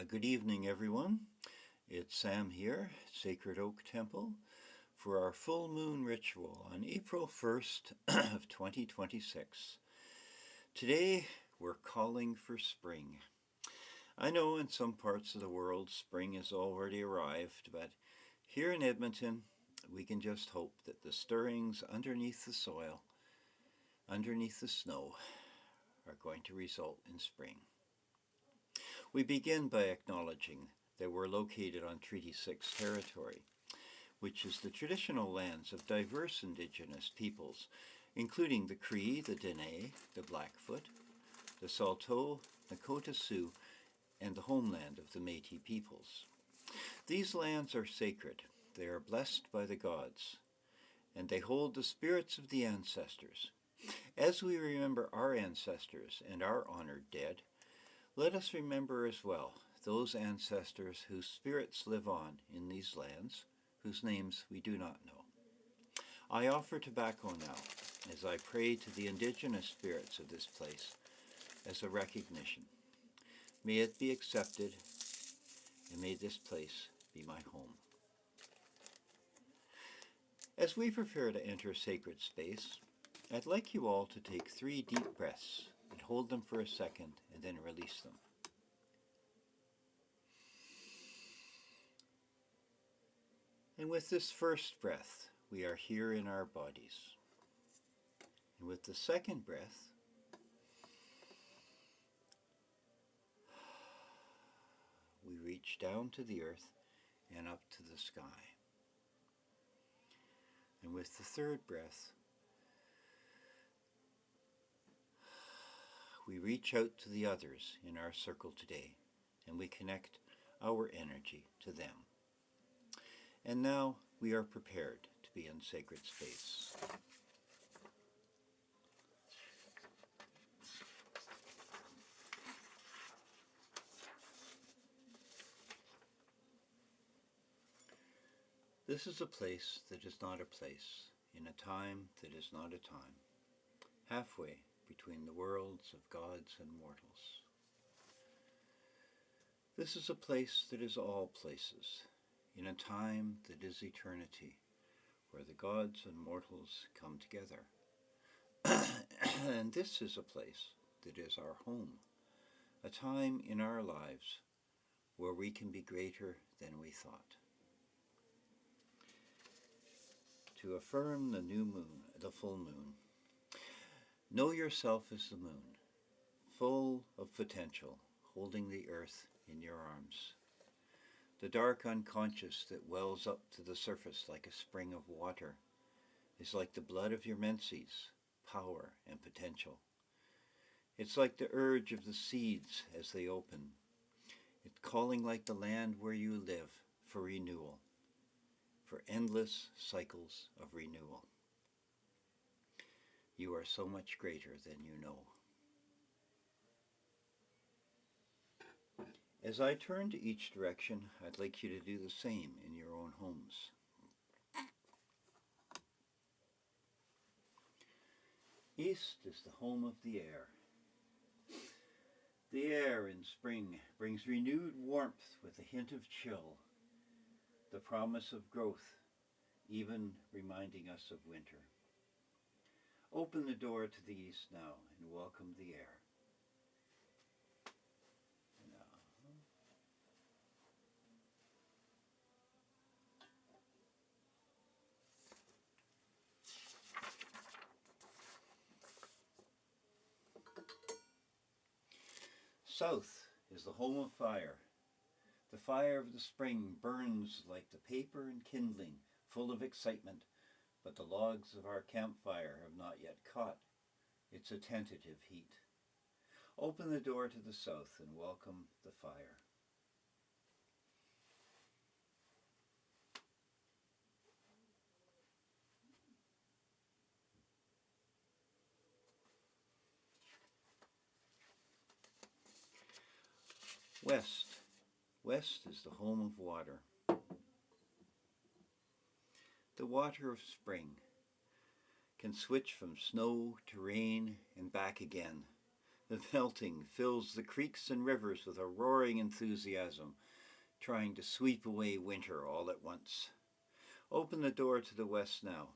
Good evening, everyone. It's Sam here, Sacred Oak Temple, for our full moon ritual on April 1st of 2026. Today, we're calling for spring. I know in some parts of the world spring has already arrived, but here in Edmonton, we can just hope that the stirrings underneath the soil, underneath the snow, are going to result in spring. We begin by acknowledging that we're located on Treaty 6 territory, which is the traditional lands of diverse Indigenous peoples, including the Cree, the Dene, the Blackfoot, the Saulteaux, Nakota Sioux, and the homeland of the Métis peoples. These lands are sacred. They are blessed by the gods, and they hold the spirits of the ancestors. As we remember our ancestors and our honored dead, let us remember as well those ancestors whose spirits live on in these lands, whose names we do not know. I offer tobacco now as I pray to the indigenous spirits of this place as a recognition. May it be accepted, and may this place be my home. As we prepare to enter sacred space, I'd like you all to take 3 deep breaths and hold them for a second and then release them. And with this first breath, we are here in our bodies. And with the second breath, we reach down to the earth and up to the sky. And with the third breath, we reach out to the others in our circle today, and we connect our energy to them. And now we are prepared to be in sacred space. This is a place that is not a place, in a time that is not a time, halfway between the worlds of gods and mortals. This is a place that is all places, in a time that is eternity, where the gods and mortals come together. And this is a place that is our home, a time in our lives where we can be greater than we thought. To affirm the new moon, the full moon, know yourself as the moon, full of potential, holding the earth in your arms. The dark unconscious that wells up to the surface like a spring of water is like the blood of your menses, power and potential. It's like the urge of the seeds as they open. It's calling like the land where you live for renewal, for endless cycles of renewal. You are so much greater than you know. As I turn to each direction, I'd like you to do the same in your own homes. East is the home of the air. The air in spring brings renewed warmth with a hint of chill, the promise of growth, even reminding us of winter. Open the door to the east now and welcome the air. South is the home of fire. The fire of the spring burns like the paper and kindling, full of excitement, but the logs of our campfire have not yet caught. It's a tentative heat. Open the door to the south and welcome the fire. West. West is the home of water. The water of spring can switch from snow to rain and back again, The melting fills the creeks and rivers with a roaring enthusiasm, trying to sweep away winter all at once. Open the door to the west now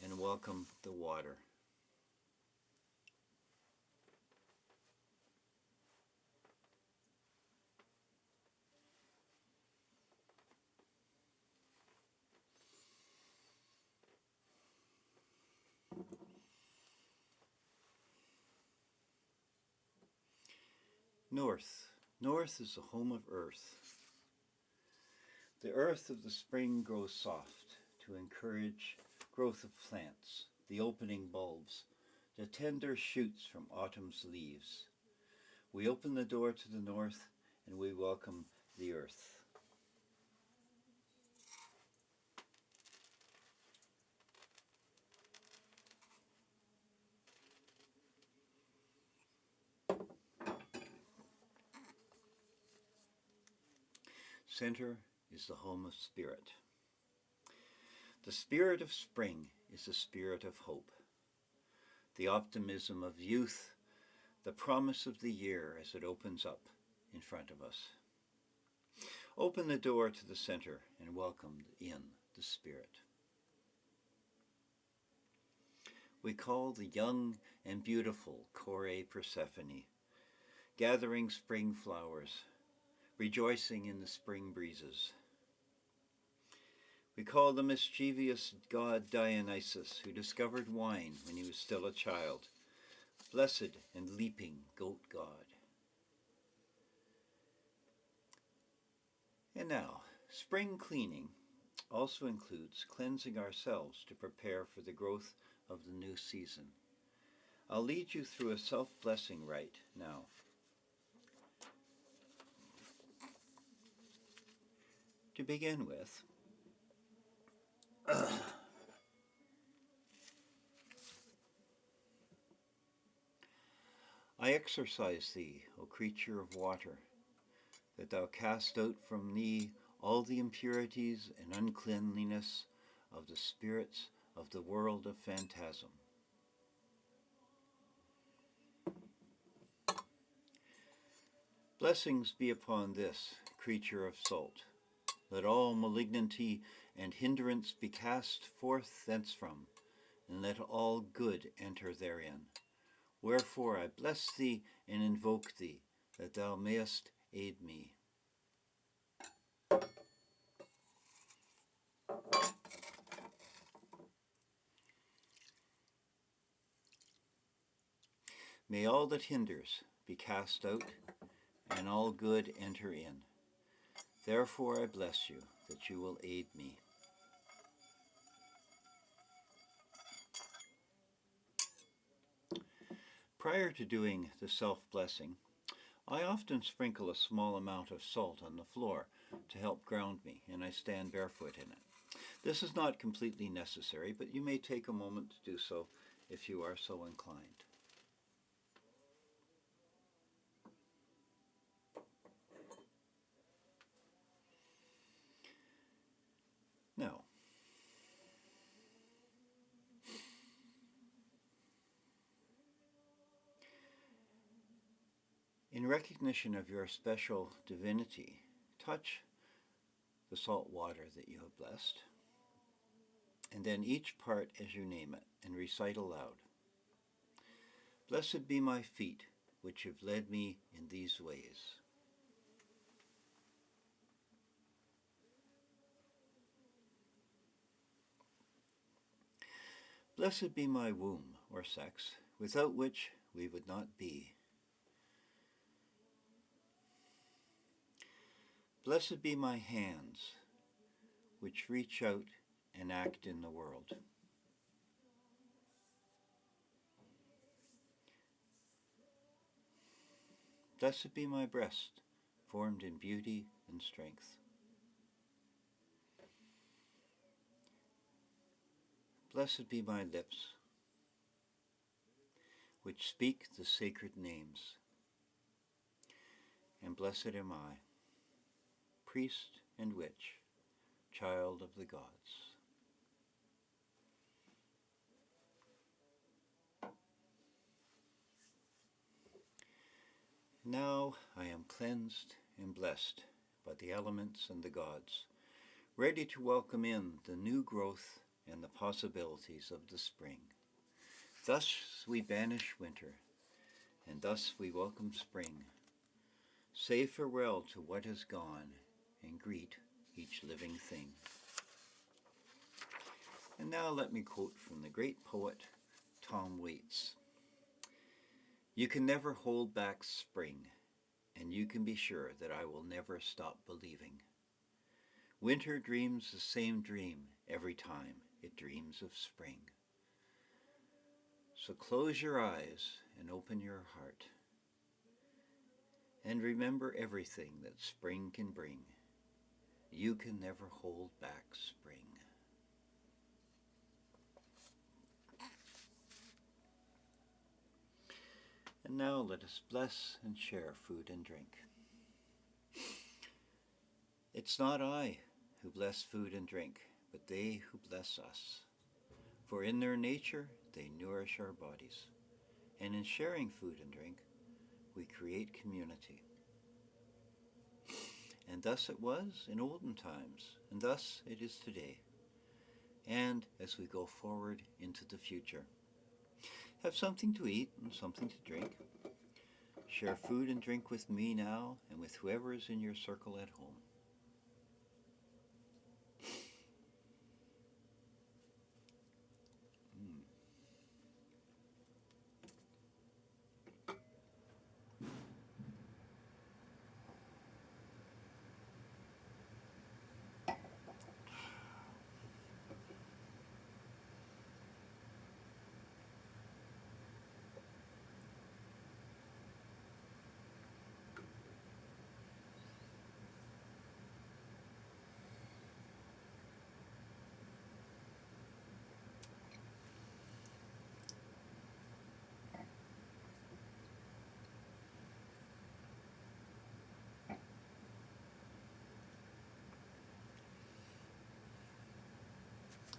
and welcome the water. North. North is the home of earth. The earth of the spring grows soft to encourage growth of plants, the opening bulbs, the tender shoots from autumn's leaves. We open the door to the north and we welcome the earth. Center is the home of spirit. The spirit of spring is the spirit of hope, the optimism of youth, the promise of the year as it opens up in front of us. Open the door to the center and welcome in the spirit. We call the young and beautiful Kore Persephone, gathering spring flowers, rejoicing in the spring breezes. We call the mischievous god Dionysus, who discovered wine when he was still a child, blessed and leaping goat god. And now, spring cleaning also includes cleansing ourselves to prepare for the growth of the new season. I'll lead you through a self-blessing rite now. To begin with, I exorcise thee, O creature of water, that thou cast out from thee all the impurities and uncleanliness of the spirits of the world of phantasm. Blessings be upon this creature of salt. Let all malignity and hindrance be cast forth thenceform, and let all good enter therein. Wherefore I bless thee and invoke thee, that thou mayest aid me. May all that hinders be cast out, and all good enter in. Therefore I bless you, that you will aid me. Prior to doing the self-blessing, I often sprinkle a small amount of salt on the floor to help ground me, and I stand barefoot in it. This is not completely necessary, but you may take a moment to do so if you are so inclined. Now, in recognition of your special divinity, touch the salt water that you have blessed, and then each part as you name it, and recite aloud. Blessed be my feet, which have led me in these ways. Blessed be my womb, or sex, without which we would not be. Blessed be my hands, which reach out and act in the world. Blessed be my breast, formed in beauty and strength. Blessed be my lips, which speak the sacred names. And blessed am I, priest and witch, child of the gods. Now I am cleansed and blessed by the elements and the gods, ready to welcome in the new growth and the possibilities of the spring. Thus we banish winter, and thus we welcome spring. Say farewell to what has gone, and greet each living thing. And now let me quote from the great poet Tom Waits. You can never hold back spring, and you can be sure that I will never stop believing. Winter dreams the same dream every time it dreams of spring. So close your eyes and open your heart, and remember everything that spring can bring. You can never hold back spring. And now let us bless and share food and drink. It's not I who bless food and drink, but they who bless us. For in their nature they nourish our bodies, and in sharing food and drink, we create community. And thus it was in olden times, and thus it is today, and as we go forward into the future. Have something to eat and something to drink. Share food and drink with me now and with whoever is in your circle at home.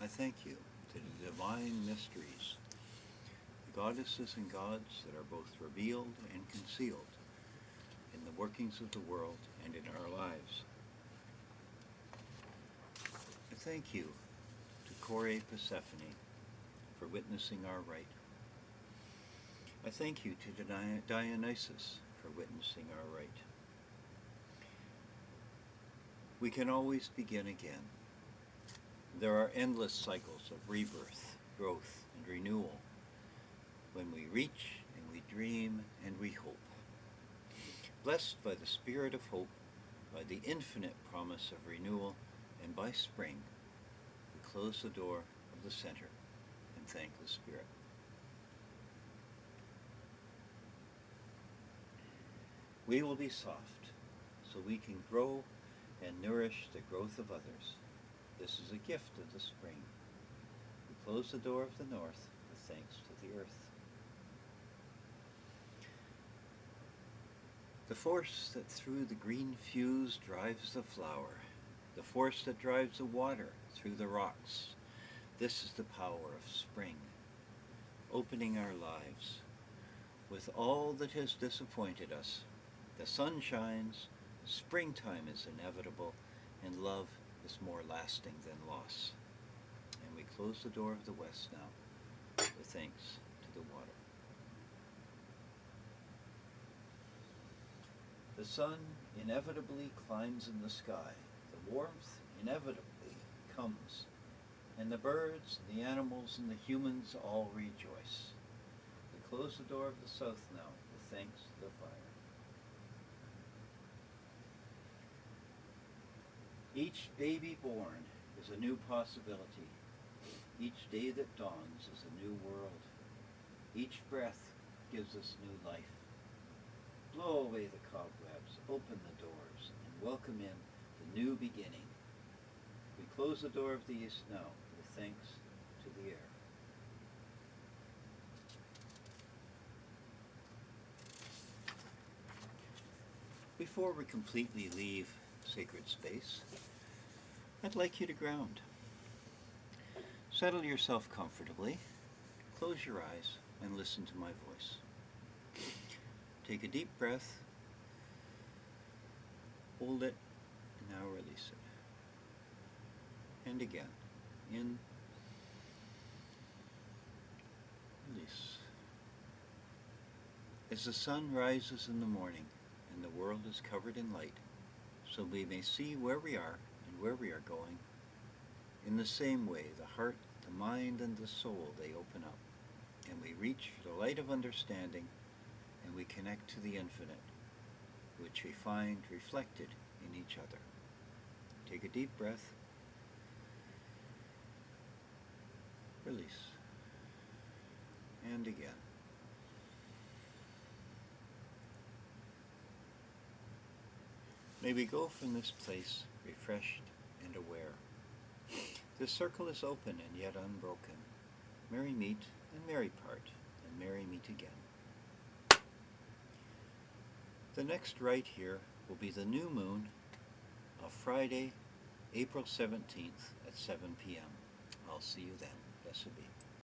I thank you to the divine mysteries, the goddesses and gods that are both revealed and concealed in the workings of the world and in our lives. I thank you to Kore Persephone for witnessing our rite. I thank you to Dionysus for witnessing our rite. We can always begin again. There are endless cycles of rebirth, growth, and renewal when we reach and we dream and we hope. Blessed by the spirit of hope, by the infinite promise of renewal, and by spring, we close the door of the center and thank the Spirit. We will be soft so we can grow and nourish the growth of others. This is a gift of the spring. We close the door of the north with thanks to the earth. The force that through the green fuse drives the flower, the force that drives the water through the rocks, this is the power of spring, opening our lives. With all that has disappointed us, the sun shines, springtime is inevitable, and love is more lasting than loss. And we close the door of the west now with thanks to the water. The sun inevitably climbs in the sky. The warmth inevitably comes. And the birds, the animals, and the humans all rejoice. We close the door of the south now with thanks to the fire. Each baby born is a new possibility. Each day that dawns is a new world. Each breath gives us new life. Blow away the cobwebs, open the doors, and welcome in the new beginning. We close the door of the east now with thanks to the air. Before we completely leave sacred space, I'd like you to ground. Settle yourself comfortably, close your eyes, and listen to my voice. Take a deep breath Hold it, and now release it. And again. In, release. As the sun rises in the morning and the world is covered in light, so we may see where we are and where we are going, in the same way the heart, the mind, and the soul, they open up, and we reach for the light of understanding, and we connect to the infinite, which we find reflected in each other. Take a deep breath. Release. And again. May we go from this place refreshed and aware. The circle is open and yet unbroken. Merry meet and merry part, and merry meet again. The next rite here will be the new moon of Friday, April 17th at 7 p.m. I'll see you then. Blessed be.